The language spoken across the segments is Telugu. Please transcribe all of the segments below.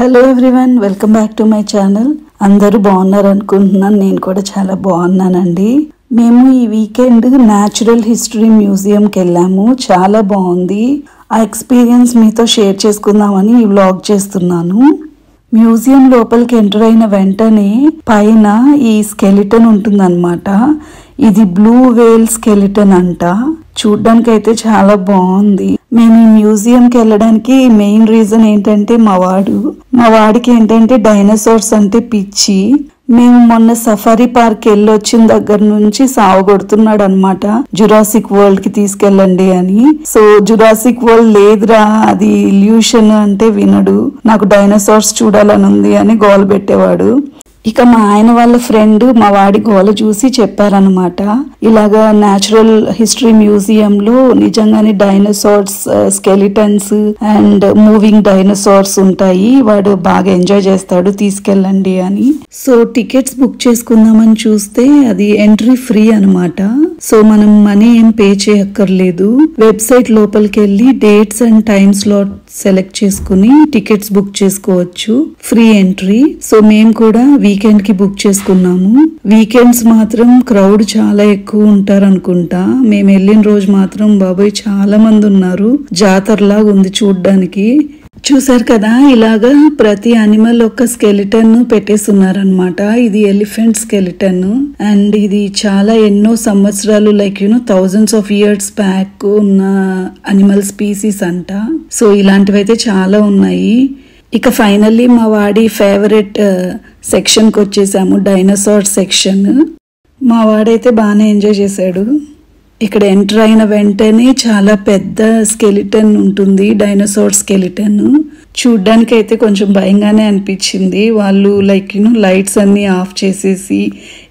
Hello everyone, welcome back to my channel. అందరూ బాగున్నారు అనుకుంటున్నాను. నేను కూడా చాలా బాగున్నానండి. మేము ఈ వీకెండ్ న్యాచురల్ హిస్టరీ మ్యూజియంకి వెళ్ళాము. చాలా బాగుంది. ఆ ఎక్స్పీరియన్స్ మీతో షేర్ చేసుకుందామని ఈ వ్లాగ్ చేస్తున్నాను. మ్యూజియం లోపలికి ఎంటర్ అయిన వెంటనే పైన ఈ స్కెలిటన్ ఉంటుందన్నమాట. ఇది బ్లూ వేల్ స్కెలిటన్ అంట. చూడ్డానికి అయితే చాలా బాగుంది. మేము ఈ మ్యూజియంకి వెళ్ళడానికి మెయిన్ రీజన్ ఏంటంటే మా వాడికి ఏంటంటే డైనోసార్స్ అంటే పిచ్చి. మేము మొన్న సఫారీ పార్క్ వెళ్ళి వచ్చిన దగ్గర నుంచి సావగొడుతున్నాడు అనమాట, జురాసిక్ వరల్డ్ కి తీసుకెళ్ళండి అని. సో జురాసిక్ వరల్డ్ లేదురా, అది ఇల్యూషన్ అంటే వినడు. నాకు డైనోసార్స్ చూడాలని ఉంది అని గోల పెట్టేవాడు. ఇక మా ఆయన వాళ్ళ ఫ్రెండ్ మా వాడి గోల చూసి చెప్పారనమాట, ఇలాగా న్యాచురల్ హిస్టరీ మ్యూజియం లో నిజంగానే dinosaurs skeletons and moving dinosaurs ఉంటాయి, వాడు బాగా ఎంజాయ్ చేస్తాడు, తీసుకెళ్ళండి అని. సో టికెట్స్ బుక్ చేసుకుందామని చూస్తే అది ఎంట్రీ ఫ్రీ అనమాట. సో మనం మనీ ఏం పే చేయక్కర్లేదు. వెబ్సైట్ లోపలికి వెళ్ళి dates and time slot select చేసుకుని టికెట్స్ బుక్ చేసుకోవచ్చు. Free entry. సో మేము కూడా వీకెండ్ కి బుక్ చేసుకున్నాము. వీకెండ్స్ మాత్రం క్రౌడ్ చాలా ఎక్కువ ఉంటారు అనుకుంటా. మేము వెళ్ళిన రోజు మాత్రం బాబాయ్ చాలా మంది ఉన్నారు. జాతరలాగా ఉంది చూడ్డానికి. చూసారు కదా, ఇలాగా ప్రతి అనిమల్ ఒక స్కెలిటన్ పెట్టేస్తున్నారనమాట. ఇది ఎలిఫెంట్ స్కెలిటన్ అండ్ ఇది చాలా ఎన్నో సంవత్సరాలు like thousands of years back ఉన్న అనిమల్ స్పీసీస్ అంట. సో ఇలాంటివైతే చాలా ఉన్నాయి. ఇక ఫైనల్లీ మా వాడి ఫేవరెట్ సెక్షన్ కి వచ్చేసాము, డైనోసార్ సెక్షన్. మా వాడైతే బాగానే ఎంజాయ్ చేశాడు. ఇక్కడ ఎంటర్ అయిన వెంటనే చాలా పెద్ద స్కెలిటన్ ఉంటుంది, డైనోసార్ స్కెలిటన్. చూడ్డానికి అయితే కొంచెం భయంగానే అనిపించింది. వాళ్ళు లైట్స్ అన్ని ఆఫ్ చేసేసి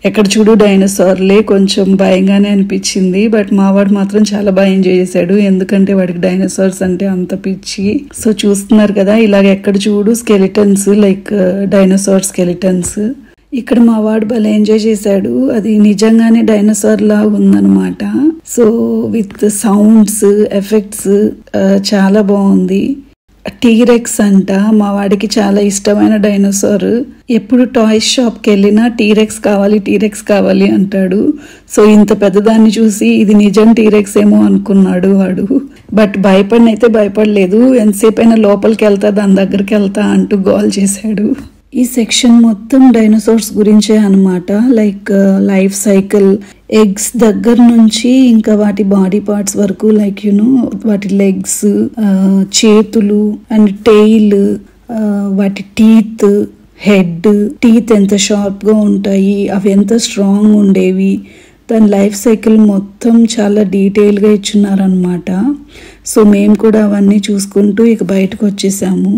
ఎక్కడ చూడు డైనోసార్లే, కొంచెం భయంగానే అనిపించింది. బట్ మా వాడు మాత్రం చాలా బాగా ఎంజాయ్ చేశాడు, ఎందుకంటే వాడికి డైనోసార్స్ అంటే అంత పిచ్చి. సో చూస్తున్నారు కదా, ఇలాగ ఎక్కడ చూడు స్కెలిటన్స్, డైనోసార్ స్కెలిటన్స్. ఇక్కడ మా వాడు భలే ఎంజాయ్ చేశాడు. అది నిజంగానే డైనోసార్ లా ఉందన్నమాట. సో విత్ సౌండ్స్, ఎఫెక్ట్స్ చాలా బాగుంది. టీరెక్స్ అంట, మా వాడికి చాలా ఇష్టమైన డైనోసార్. ఎప్పుడు టాయ్స్ షాప్కి వెళ్ళినా టీరెక్స్ కావాలి అంటాడు. సో ఇంత పెద్దదాన్ని చూసి ఇది నిజం టీరెక్స్ ఏమో అనుకున్నాడు వాడు. బట్ భయపడినైతే భయపడలేదు. ఎంతసేపు అయినా లోపలికి వెళ్తా, దాని దగ్గరికి వెళ్తా అంటూ గోల్ చేశాడు. ఈ సెక్షన్ మొత్తం డైనోసార్స్ గురించే అనమాట. లైఫ్ సైకిల్, ఎగ్స్ దగ్గర నుంచి ఇంకా వాటి బాడీ పార్ట్స్ వరకు, వాటి లెగ్స్, చేతులు అండ్ టెయిల్, వాటి టీత్, హెడ్. టీత్ ఎంత షార్ప్ గా ఉంటాయి, అవి ఎంత స్ట్రాంగ్ ఉండేవి, దాని లైఫ్ సైకిల్ మొత్తం చాలా డీటెయిల్ గా ఇచ్చున్నారనమాట. సో మేము కూడా అవన్నీ చూసుకుంటూ ఇక బయటకు వచ్చేసాము.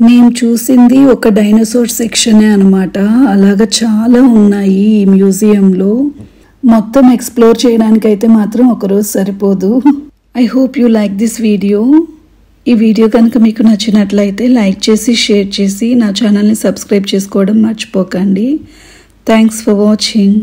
మేము చూసింది ఒక డైనోసార్ సెక్షనే అన్నమాట. అలాగా చాలా ఉన్నాయి ఈ మ్యూజియంలో. మొత్తం ఎక్స్ప్లోర్ చేయడానికైతే మాత్రం ఒకరోజు సరిపోదు. I hope you like this video. ఈ వీడియో కనుక మీకు నచ్చినట్లయితే లైక్ చేసి షేర్ చేసి నా ఛానల్ని సబ్స్క్రైబ్ చేసుకోవడం మర్చిపోకండి. Thanks for watching.